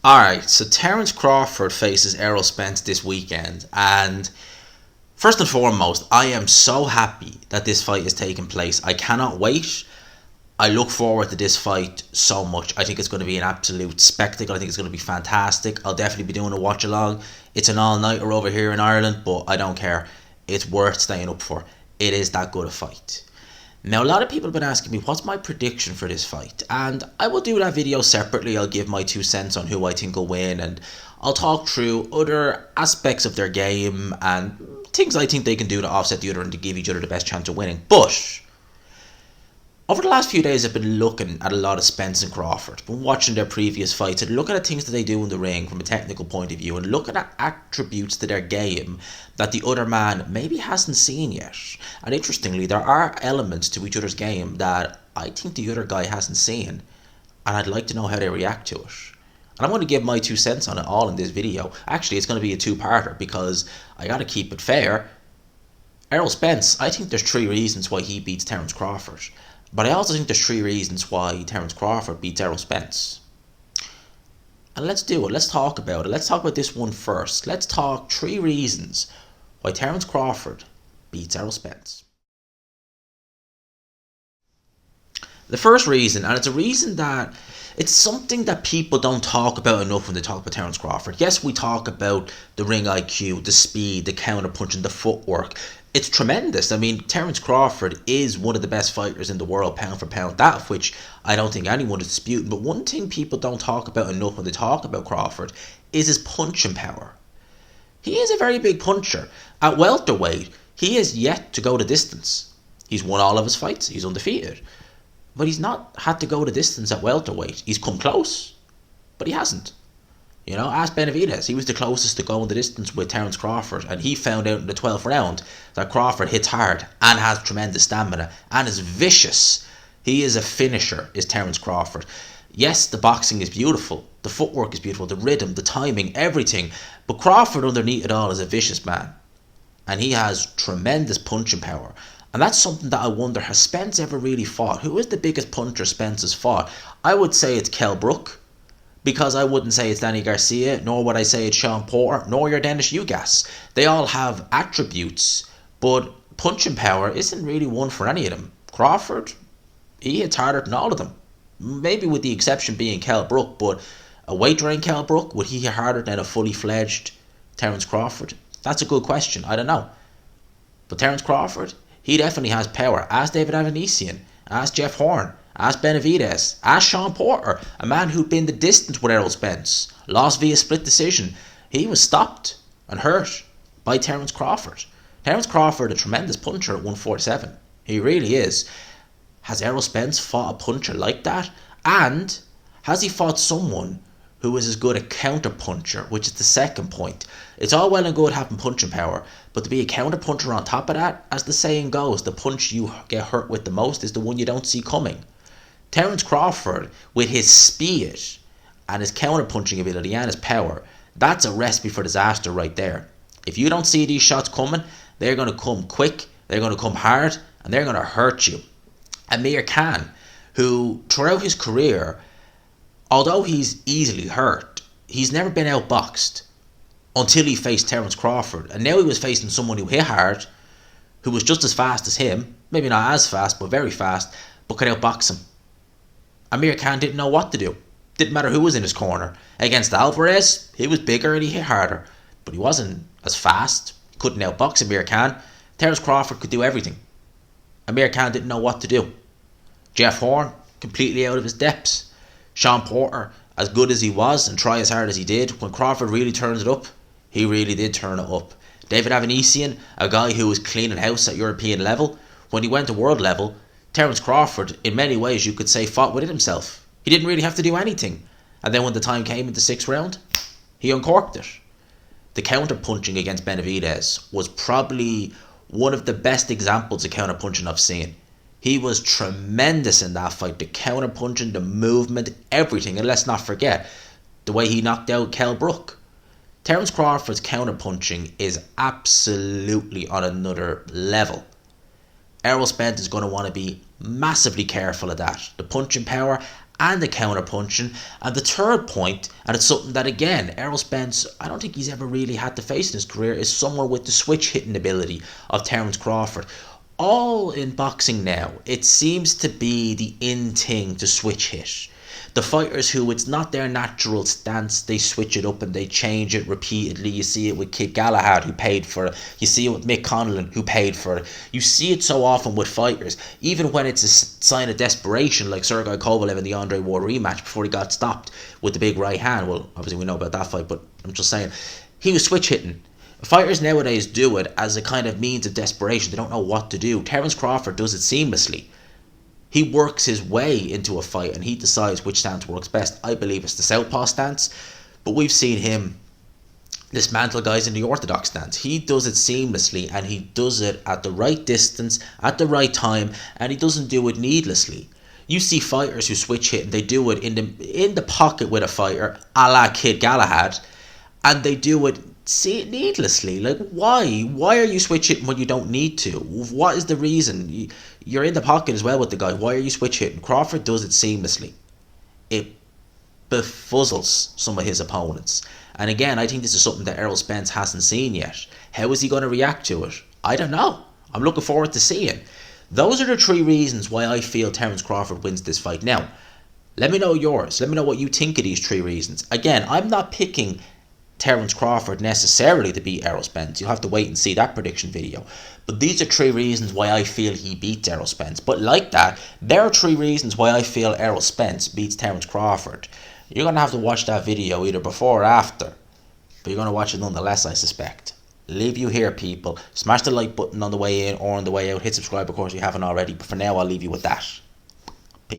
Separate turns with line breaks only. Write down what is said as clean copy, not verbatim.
Alright, so Terence Crawford faces Errol Spence this weekend, and first and foremost, I am so happy that this fight is taking place. I cannot wait. I look forward to this fight so much. I think it's going to be an absolute spectacle. I think it's going to be fantastic. I'll definitely be doing a watch along. It's an all-nighter over here in Ireland, but I don't care. It's worth staying up for. It is that good a fight. Now, a lot of people have been asking me, what's my prediction for this fight? And I will do that video separately. I'll give my 2 cents on who I think will win, and I'll talk through other aspects of their game and things I think they can do to offset the other and to give each other the best chance of winning. But over the last few days, I've been looking at a lot of Spence and Crawford, been watching their previous fights and looking at things that they do in the ring from a technical point of view and looking at attributes to their game that the other man maybe hasn't seen yet. And interestingly, there are elements to each other's game that I think the other guy hasn't seen, and I'd like to know how they react to it. And I'm going to give my 2 cents on it all in this video. Actually, it's going to be a two-parter because I got to keep it fair. Errol Spence, I think there's 3 reasons why he beats Terence Crawford. But I also think there's 3 reasons why Terence Crawford beats Errol Spence. And let's do it. Let's talk about it. Let's talk about this one first. Let's talk 3 reasons why Terence Crawford beats Errol Spence. The first reason, and it's a reason that it's something that people don't talk about enough when they talk about Terence Crawford. Yes, we talk about the ring IQ, the speed, the counter-punching, the footwork. It's tremendous. I mean, Terence Crawford is one of the best fighters in the world, pound for pound. That of which I don't think anyone is disputing. But one thing people don't talk about enough when they talk about Crawford is his punching power. He is a very big puncher. At welterweight, he has yet to go the distance. He's won all of his fights. He's undefeated. But he's not had to go the distance at welterweight. He's come close, but he hasn't. You know, ask Benavidez. He was the closest to going the distance with Terence Crawford, and he found out in the 12th round that Crawford hits hard and has tremendous stamina and is vicious. He is a finisher, is Terence Crawford. Yes, the boxing is beautiful, the footwork is beautiful, the rhythm, the timing, everything. But Crawford underneath it all is a vicious man, and he has tremendous punching power. And that's something that I wonder, has Spence ever really fought? Who is the biggest puncher Spence has fought? I would say it's Kell Brook, because I wouldn't say it's Danny Garcia, nor would I say it's Sean Porter, nor your Dennis Ugas. They all have attributes, but punching power isn't really one for any of them. Crawford, he hits harder than all of them. Maybe with the exception being Kell Brook, but a weight-trained Kell Brook, would he hit harder than a fully fledged Terence Crawford? That's a good question. I don't know. But Terence Crawford, he definitely has power. Ask David Avanesian. Ask Jeff Horn. Ask Benavidez. Ask Sean Porter, a man who'd been the distance with Errol Spence. Lost via split decision. He was stopped and hurt by Terence Crawford. Terence Crawford, a tremendous puncher at 147. He really is. Has Errol Spence fought a puncher like that? And has he fought someone who is as good a counter-puncher, which is the second point. It's all well and good having punching power, but to be a counter-puncher on top of that, as the saying goes, the punch you get hurt with the most is the one you don't see coming. Terence Crawford, with his speed and his counter-punching ability and his power, that's a recipe for disaster right there. If you don't see these shots coming, they're going to come quick, they're going to come hard, and they're going to hurt you. Amir Khan, who throughout his career, although he's easily hurt, he's never been outboxed until he faced Terence Crawford. And now he was facing someone who hit hard, who was just as fast as him, maybe not as fast, but very fast, but could outbox him. Amir Khan didn't know what to do. Didn't matter who was in his corner. Against Alvarez, he was bigger and he hit harder, but he wasn't as fast. Couldn't outbox Amir Khan. Terence Crawford could do everything. Amir Khan didn't know what to do. Jeff Horn, completely out of his depths. Sean Porter, as good as he was and try as hard as he did, when Crawford really turns it up, he really did turn it up. David Avanesian, a guy who was cleaning house at European level, when he went to world level, Terence Crawford, in many ways you could say, fought within himself. He didn't really have to do anything. And then when the time came in the 6th round, he uncorked it. The counter-punching against Benavidez was probably one of the best examples of counter-punching I've seen. He was tremendous in that fight. The counter-punching, the movement, everything. And let's not forget the way he knocked out Kell Brook. Terence Crawford's counter-punching is absolutely on another level. Errol Spence is going to want to be massively careful of that. The punching power and the counter punching. And the third point, and it's something that again, Errol Spence, I don't think he's ever really had to face in his career, is somewhere with the switch hitting ability of Terence Crawford. All in boxing now, it seems to be the in thing to switch hit. The fighters who it's not their natural stance, they switch it up and they change it repeatedly. You see it with Kid Galahad, who paid for it. You see it with Mick Conlan, who paid for it. You see it so often with fighters, even when it's a sign of desperation, like Sergey Kovalev in the Andre Ward rematch before he got stopped with the big right hand. Well, obviously we know about that fight, but I'm just saying, he was switch hitting. Fighters nowadays do it as a kind of means of desperation. They don't know what to do. Terence Crawford does it seamlessly. He works his way into a fight and he decides which stance works best. I believe it's the southpaw stance, but we've seen him dismantle guys in the orthodox stance. He does it seamlessly and he does it at the right distance, at the right time, and he doesn't do it needlessly. You see fighters who switch hit and they do it in the pocket with a fighter, a la Kid Galahad, and they do it needlessly. Like, why are you switch hitting when you don't need to? What is the reason? You're in the pocket as well with the guy. Why are you switch hitting? Crawford does it seamlessly. It befuzzles some of his opponents. And again, I think this is something that Errol Spence hasn't seen yet. How is he going to react to it? I don't know. I'm looking forward to seeing. Those are the three reasons why I feel Terence Crawford wins this fight. Now, let me know yours. Let me know what you think of these three reasons. Again, I'm not picking Terence Crawford necessarily to beat Errol Spence. You'll have to wait and see that prediction video. But these are three reasons why I feel he beats Errol Spence. But like that, there are three reasons why I feel Errol Spence beats Terence Crawford. You're going to have to watch that video either before or after. But you're going to watch it nonetheless, I suspect. Leave you here, people. Smash the like button on the way in or on the way out. Hit subscribe, of course, if you haven't already. But for now, I'll leave you with that.